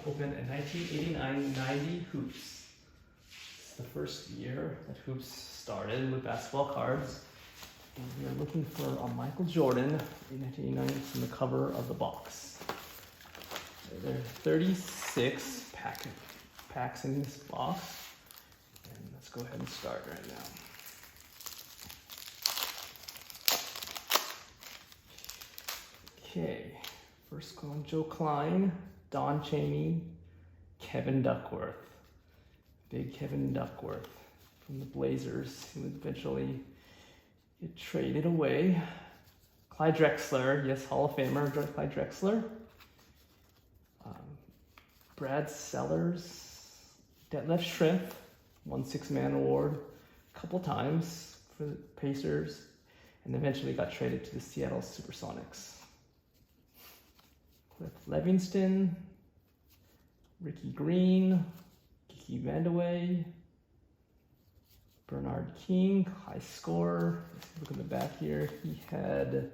opened in 1989-90 Hoops. It's the first year that Hoops started with basketball cards. And we are looking for a Michael Jordan in 1989 from the cover of the box. There are 36 packs in this box. And let's go ahead and start right now. Okay, first one, Joe Klein, Don Chaney, Kevin Duckworth. Big Kevin Duckworth from the Blazers, who would eventually get traded away. Clyde Drexler, yes, Hall of Famer, Clyde Drexler. Brad Sellers, Detlef Schrempf, won Six-Man Award a couple times for the Pacers, and eventually got traded to the Seattle Supersonics. Cliff Levingston, Ricky Green, Kiki Vandeweghe, Bernard King, high scorer. Let's look in the back here. He had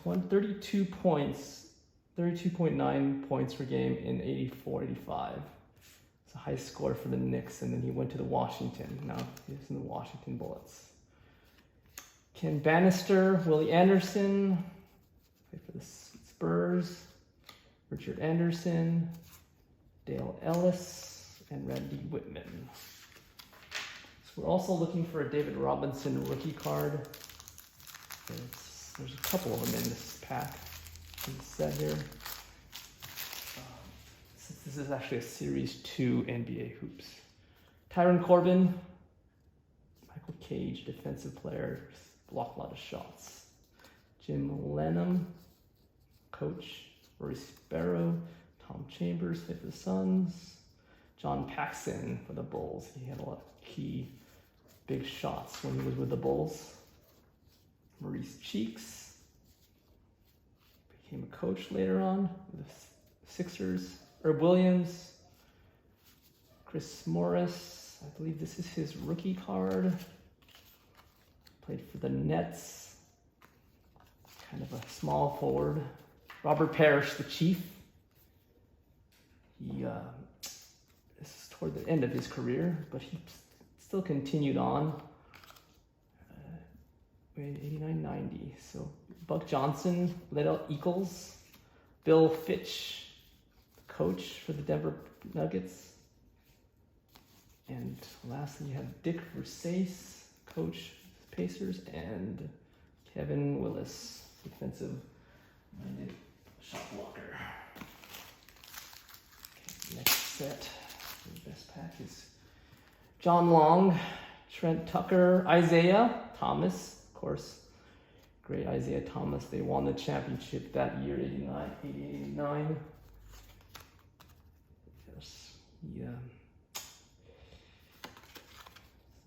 32 points, 32.9 points per game in 84-85. It's a high score for the Knicks, and then he went to the Washington. Now he's in the Washington Bullets. Ken Bannister, Willie Anderson, played for the Spurs. Richard Anderson, Dale Ellis, and Randy Whitman. So we're also looking for a David Robinson rookie card. There's a couple of them in this pack, in this set here. This is actually a Series 2 NBA Hoops. Tyron Corbin, Michael Cage, defensive player, blocked a lot of shots. Jim Lenham, coach. Maurice Barrow, Tom Chambers played for the Suns. John Paxson for the Bulls. He had a lot of key big shots when he was with the Bulls. Maurice Cheeks became a coach later on with the Sixers. Herb Williams, Chris Morris. I believe this is his rookie card. Played for the Nets. Kind of a small forward. Robert Parrish, the Chief. He this is toward the end of his career, but he still continued on. 89-90. So Buck Johnson, Liddell Eccles, Bill Fitch, coach for the Denver Nuggets. And lastly, you have Dick Versace, coach of the Pacers, and Kevin Willis, defensive-minded shot blocker. Okay, next set, the best pack is John Long, Trent Tucker, Isaiah Thomas, of course, great Isaiah Thomas. They won the championship that year, 89. Yes, he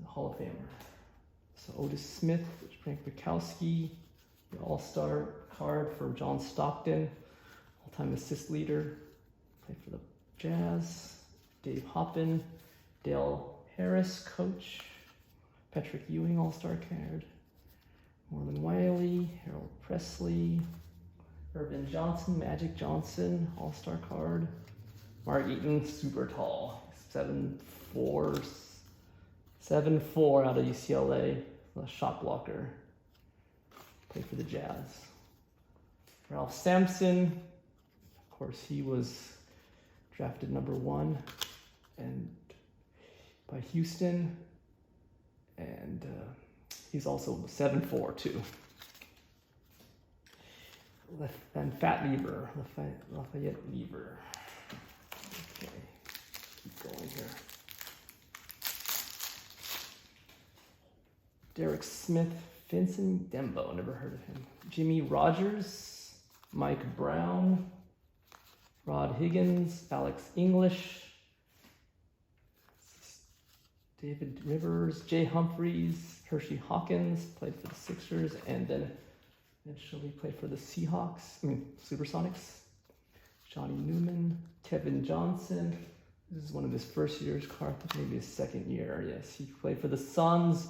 the Hall of Famer. So Otis Smith, Frank Bukowski, the All-Star card for John Stockton, all-time assist leader, played for the Jazz. Dave Hoppin, Dale Harris, coach. Patrick Ewing, All-Star card. Marlon Wiley, Harold Presley, Irvin Johnson, Magic Johnson, All-Star card. Mark Eaton, super tall, 7'4", 7'4" out of UCLA, a shot blocker. Played for the Jazz. Ralph Sampson, of course, he was drafted number 1 and by Houston, and he's also 7'4" too. And Lafayette Lever. Okay, keep going here. Derek Smith, Vincent Dembo, never heard of him. Jimmy Rogers, Mike Brown, Rod Higgins, Alex English, David Rivers, Jay Humphreys, Hershey Hawkins, played for the Sixers, and then eventually played for the Supersonics. Johnny Newman, Kevin Johnson. This is one of his first year's cards, maybe his second year. Yes, he played for the Suns.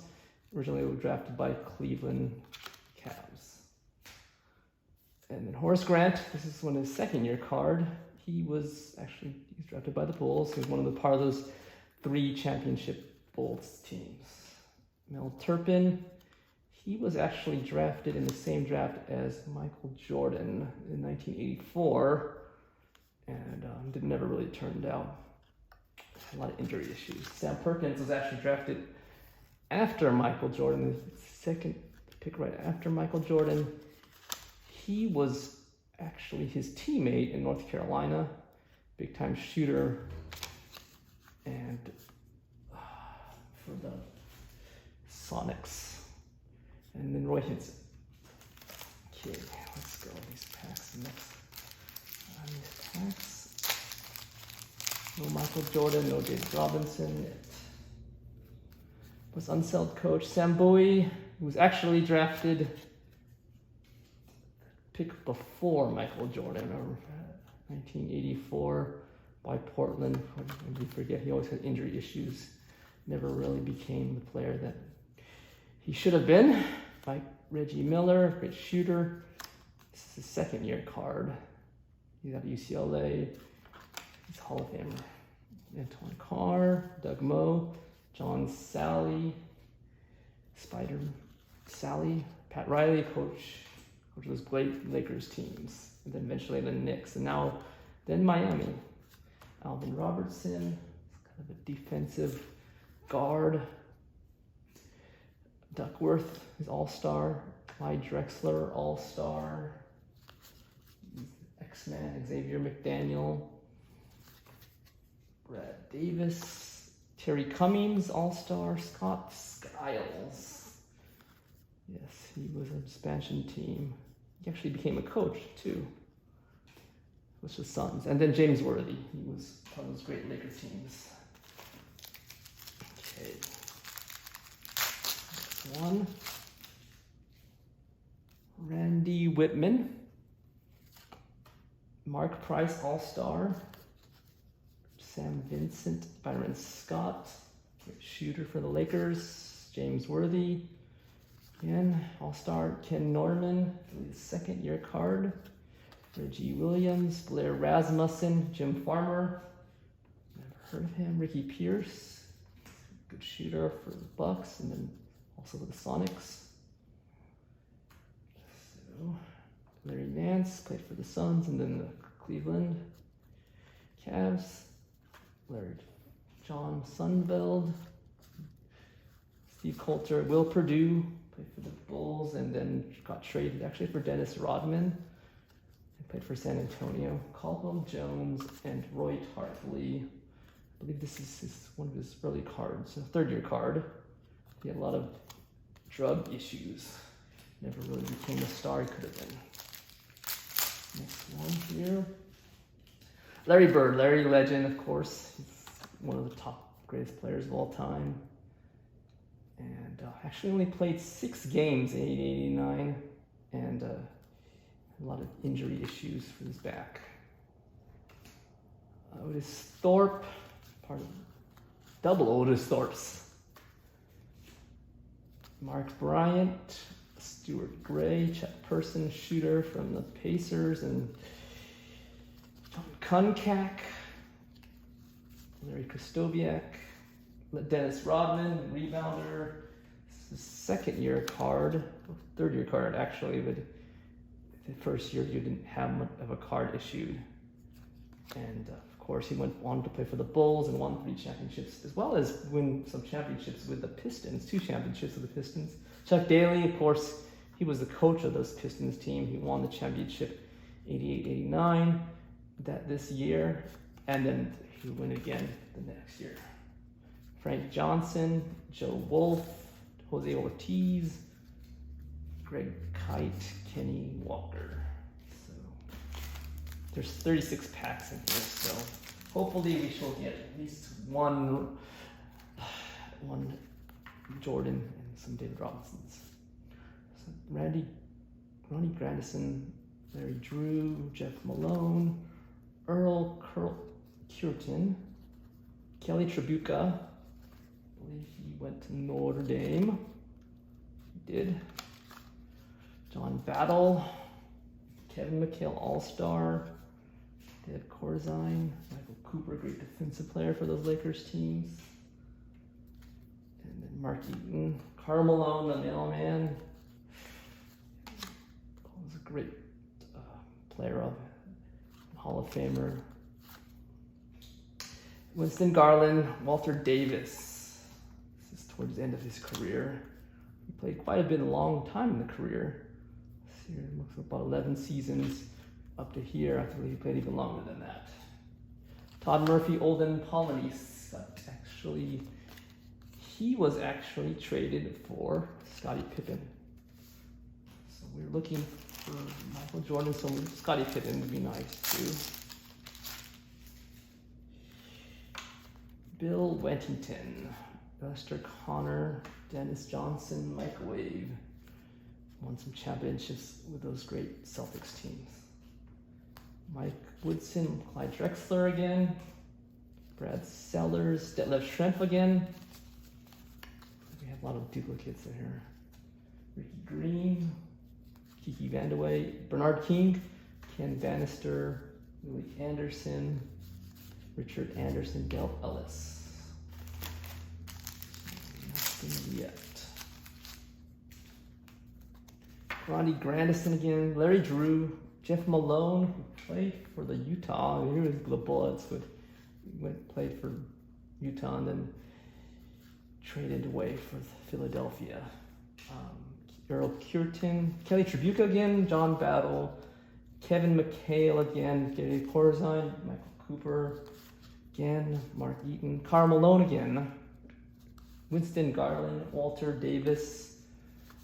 Originally drafted by Cleveland Cavs. And then Horace Grant, this is one of his second-year card. He's drafted by the Bulls. He was one of the part of those 3 championship Bulls teams. Mel Turpin, he was actually drafted in the same draft as Michael Jordan in 1984, and never really turned out. A lot of injury issues. Sam Perkins was actually drafted after Michael Jordan, the second pick right after Michael Jordan. He was actually his teammate in North Carolina, big time shooter, and for the Sonics. And then Roy Hinson. Okay, let's go these packs next. These packs. No Michael Jordan, no David Robinson. It was unsold coach Sam Bowie, who was actually drafted pick before Michael Jordan, or 1984 by Portland. We forget he always had injury issues. Never really became the player that he should have been. By Reggie Miller, great shooter. This is his second-year card. He's at UCLA. He's Hall of Famer. Antoine Carr, Doug Moe, John Sally, Spider Sally, Pat Riley, coach of those great Lakers teams, and then eventually the Knicks, and then Miami. Alvin Robertson, kind of a defensive guard. Duckworth is all-star. Clyde Drexler, all-star. X-Man, Xavier McDaniel. Brad Davis. Terry Cummings, all-star. Scott Skiles. Yes, he was an expansion team. He actually became a coach, too. It was the Suns. And then James Worthy. He was part of those great Lakers teams. Okay. Next one. Randy Whitman. Mark Price, all-star. Sam Vincent, Byron Scott, shooter for the Lakers. James Worthy. Again, all-star Ken Norman, his second-year card. Reggie Williams, Blair Rasmussen, Jim Farmer. Never heard of him. Ricky Pierce, good shooter for the Bucks, and then also with the Sonics. So, Larry Nance played for the Suns and then the Cleveland Cavs. Larry John Sunveld, Steve Coulter, Will Perdue played for the Bulls and then got traded actually for Dennis Rodman. He played for San Antonio. Caldwell Jones and Roy Tarpley. I believe this is one of his early cards, a third-year card. He had a lot of drug issues. Never really became the star he could have been. Next one here. Larry Bird, Larry Legend, of course. He's one of the top greatest players of all time. And actually only played 6 games in 1989 and a lot of injury issues for his back. Otis Thorpe, part of double Otis Thorpes. Mark Bryant, Stuart Gray, Chet Person, shooter from the Pacers, and John Kunkak, Larry Kristoviak, Dennis Rodman, rebounder. This is second-year card, third-year card actually, but the first year you didn't have much of a card issued. And of course, he went on to play for the Bulls and won 3 championships, as well as win some championships with the Pistons, 2 championships with the Pistons. Chuck Daly, of course, he was the coach of those Pistons team. He won the championship 88-89 this year, and then he won again the next year. Frank Johnson, Joe Wolf, Jose Ortiz, Greg Kite, Kenny Walker. So there's 36 packs in here, so hopefully we shall get at least one Jordan and some David Robinsons. So Ronnie Grandison, Larry Drew, Jeff Malone, Earl Cureton, Kelly Tribuca. I believe he went to Notre Dame. He did. John Battle, Kevin McHale, All-Star. David Corzine, Michael Cooper, great defensive player for those Lakers teams. And then Mark Eaton, Karl Malone, the mailman. Was a great player, Hall of Famer. Winston Garland, Walter Davis. This is towards the end of his career. He played quite a bit, a long time in the career. This year looks like about 11 seasons up to here. I believe he played even longer than that. Todd Murphy, Olden Polynice. He was actually traded for Scottie Pippen. So we're looking for Michael Jordan, so Scottie Pippen would be nice too. Bill Wentington, Lester Connor, Dennis Johnson, Microwave. Won some championships with those great Celtics teams. Mike Woodson, Clyde Drexler again. Brad Sellers, Detlef Schrempf again. We have a lot of duplicates in here. Ricky Green, Kiki Vandeweghe, Bernard King, Ken Bannister, Willie Anderson, Richard Anderson, Dale Ellis. Nothing yet. Ronnie Grandison again, Larry Drew, Jeff Malone, who played for the Utah. Here was the Bullets, but played for Utah and then traded away for Philadelphia. Earl Cureton, Kelly Tribuca again, John Battle, Kevin McHale again, Gary Corzine, Michael Cooper again, Mark Eaton, Karl Malone again, Winston Garland, Walter Davis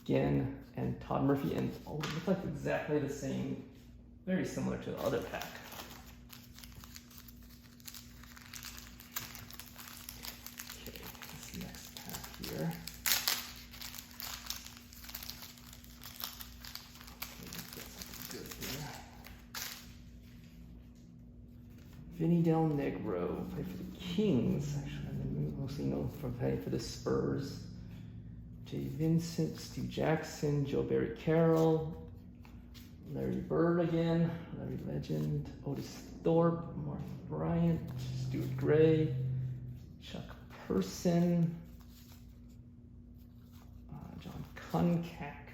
again, and Todd Murphy. And it looks like exactly the same, very similar to the other pack. Okay, this next pack here. Vinny Del Negro played for the Kings, actually, mostly known for playing for the Spurs. Jay Vincent, Steve Jackson, Joe Barry Carroll, Larry Bird again, Larry Legend, Otis Thorpe, Mark Bryant, Stuart Gray, Chuck Person, John Kunkak,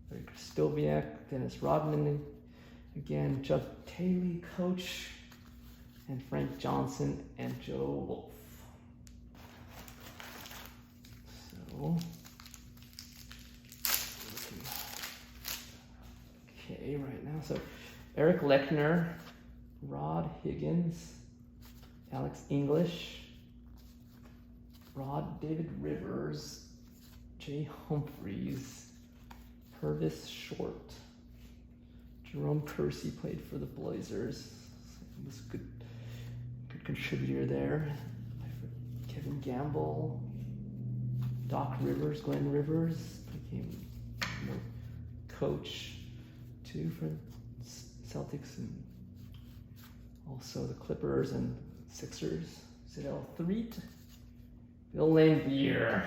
Larry Kristoviak, Dennis Rodman again, Chuck Taylor, coach, and Frank Johnson and Joe Wolf. So, okay, right now, so Eric Lechner, Rod Higgins, Alex English, David Rivers, Jay Humphreys, Purvis Short, Jerome Kersey played for the Blazers. He was a good contributor there. Kevin Gamble, Doc Rivers, Glenn Rivers became coach too for Celtics and also the Clippers and Sixers. Zidell Threet, Bill Laimbeer.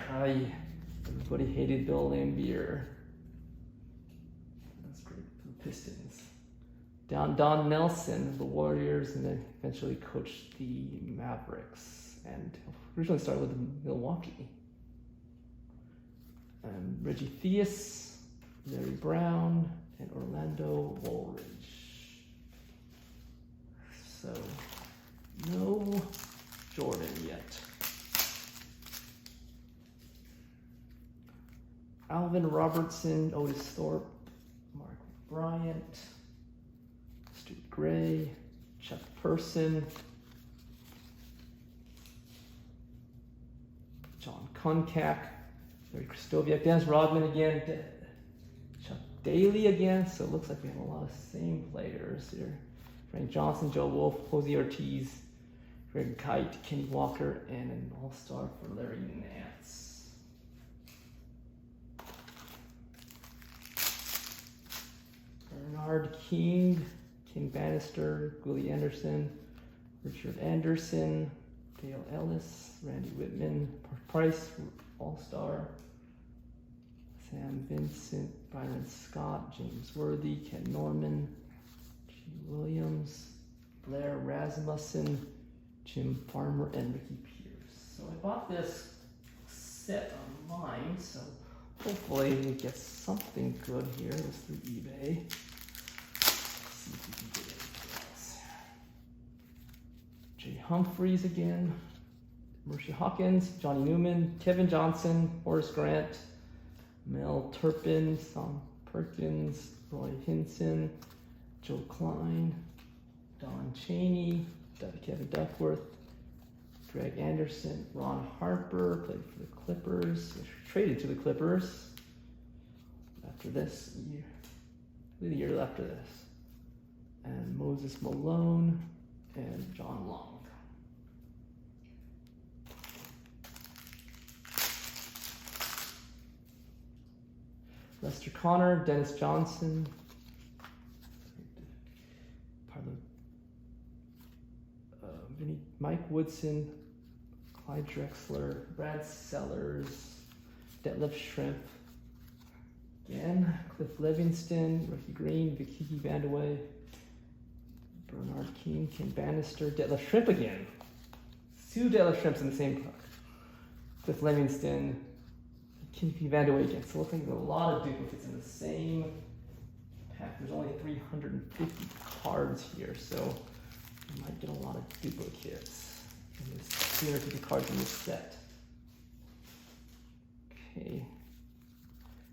Everybody hated Bill Laimbeer. That's great for the Pistons. Don Nelson, the Warriors, and then eventually coached the Mavericks, and originally started with Milwaukee. Reggie Theus, Larry Brown, and Orlando Woolridge. So, no Jordan yet. Alvin Robertson, Otis Thorpe, Mark Bryant, Stuart Gray, Chuck Person, John Kunkak, Larry Kristoviak, Dennis Rodman again, Chuck Daly again. So it looks like we have a lot of same players here. Frank Johnson, Joe Wolf, Posey Ortiz, Greg Kite, Kenny Walker, and an all-star for Larry Nance. Bernard King, Ken Bannister, Willie Anderson, Richard Anderson, Dale Ellis, Randy Whitman, Price, All-Star, Sam Vincent, Byron Scott, James Worthy, Ken Norman, G. Williams, Blair Rasmussen, Jim Farmer, and Ricky Pierce. So I bought this set online, so hopefully we get something good here. This is through eBay. Let's see if we can get anything else. Jay Humphreys again, Mercy Hawkins, Johnny Newman, Kevin Johnson, Horace Grant, Mel Turpin, Tom Perkins, Roy Hinson, Joe Klein, Don Chaney, Kevin Duckworth, Greg Anderson, Ron Harper, played for the Clippers, traded to the Clippers after this year, the year after this, and Moses Malone and John Long. Lester Connor, Dennis Johnson, part of Mike Woodson, Clyde Drexler, Brad Sellers, Detlef Shrimp, again, Cliff Livingston, Ricky Green, Vicky Vandeweghe, Bernard King, Ken Bannister, Detlef Shrimp again. 2 Detlef Shrimps in the same book. Cliff Livingston, Vicky Vandeweghe again. So it looks like there's a lot of duplicates in the same pack. There's only 350 cards here, so you might get a lot of duplicates. And there's 350 cards in this set. Okay.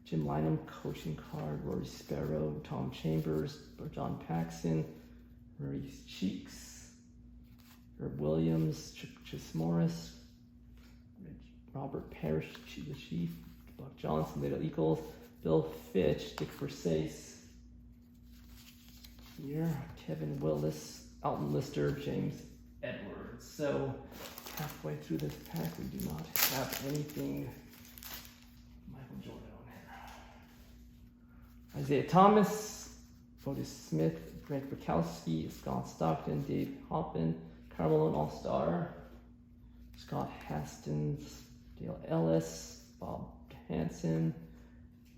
Jim Lynam, coaching card, Rory Sparrow, Tom Chambers, John Paxson, Maurice Cheeks, Herb Williams, Chis Morris, Robert Parrish, the Chief, Buck Johnson, Little Eagles, Bill Fitch, Dick Versace, here, Kevin Willis, Alton Lister, James Edwards. So halfway through this pack, we do not have anything Michael Jordan on here. Isaiah Thomas, Otis Smith, Greg Bukowski, Scott Stockton, Dave Hoppin, Carmelo All-Star, Scott Hastings, Dale Ellis, Bob Hansen,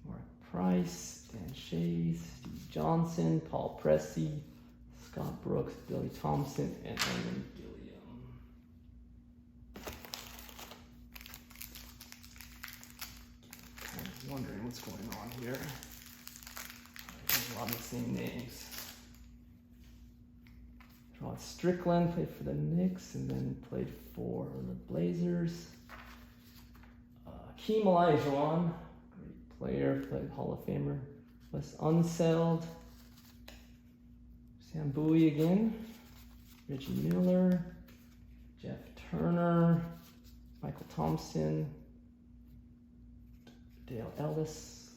Mark Price, Dan Shays, Steve Johnson, Paul Pressey, Scott Brooks, Billy Thompson, and Aaron Gilliam. Kind of wondering what's going on here. There's a lot of the same names. Rod Strickland played for the Knicks and then played for the Blazers. Keem Olajuwon, great player, played Hall of Famer. Wes Unseld, Sam Bowie again, Reggie Miller, Jeff Turner, Michael Thompson, Dale Ellis,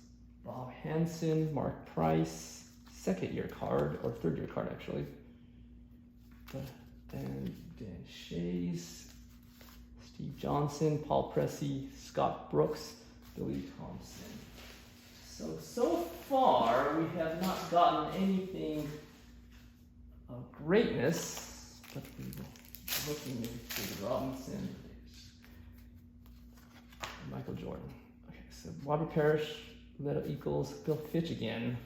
Bob Hansen, Mark Price, second year card, or third year card actually. And Dan Shays, Steve Johnson, Paul Pressey, Scott Brooks, Billy Thompson. So far we have not gotten anything of greatness, but we will be looking at David Robinson, Michael Jordan. Okay, so Robert Parrish, Little Eagles, Bill Fitch again.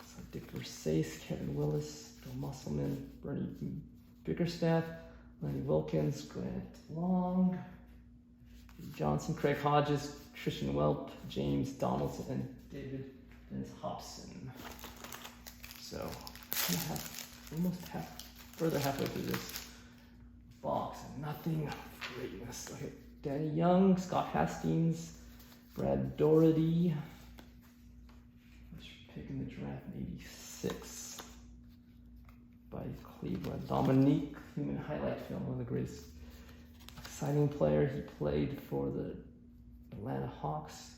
So Dick Versace, Kevin Willis, Bill Musselman, Bernie Bickerstaff, Lenny Wilkins, Grant Long, Johnson, Craig Hodges, Christian Welp, James Donaldson, and David Dennis Hobson. So further halfway through this box, and nothing of greatness. Okay, Danny Young, Scott Hastings, Brad Doherty, pick in the draft in '86 by Cleveland. Dominique, human highlight film, one of the greatest exciting player. He played for the Atlanta Hawks,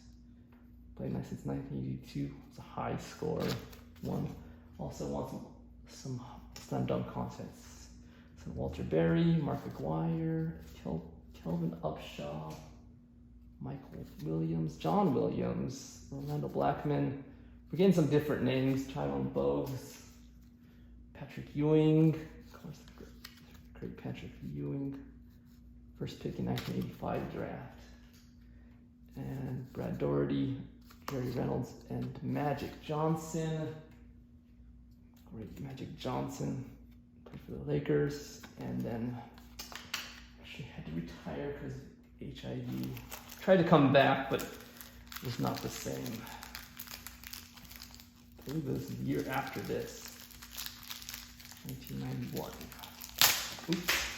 played since 1982, was a high scorer, also won some slam dunk contests. So Walter Berry, Mark McGuire, Kelvin Upshaw, Michael Williams, John Williams, Orlando Blackman. We're getting some different names, Tyrone Bogues, Patrick Ewing, of course, the great Patrick Ewing, first pick in 1985 draft. And Brad Doherty, Jerry Reynolds and Magic Johnson. Great Magic Johnson. Played for the Lakers and then actually had to retire because of HIV. Tried to come back, but it was not the same. I believe it was the year after this, 1991. Oops.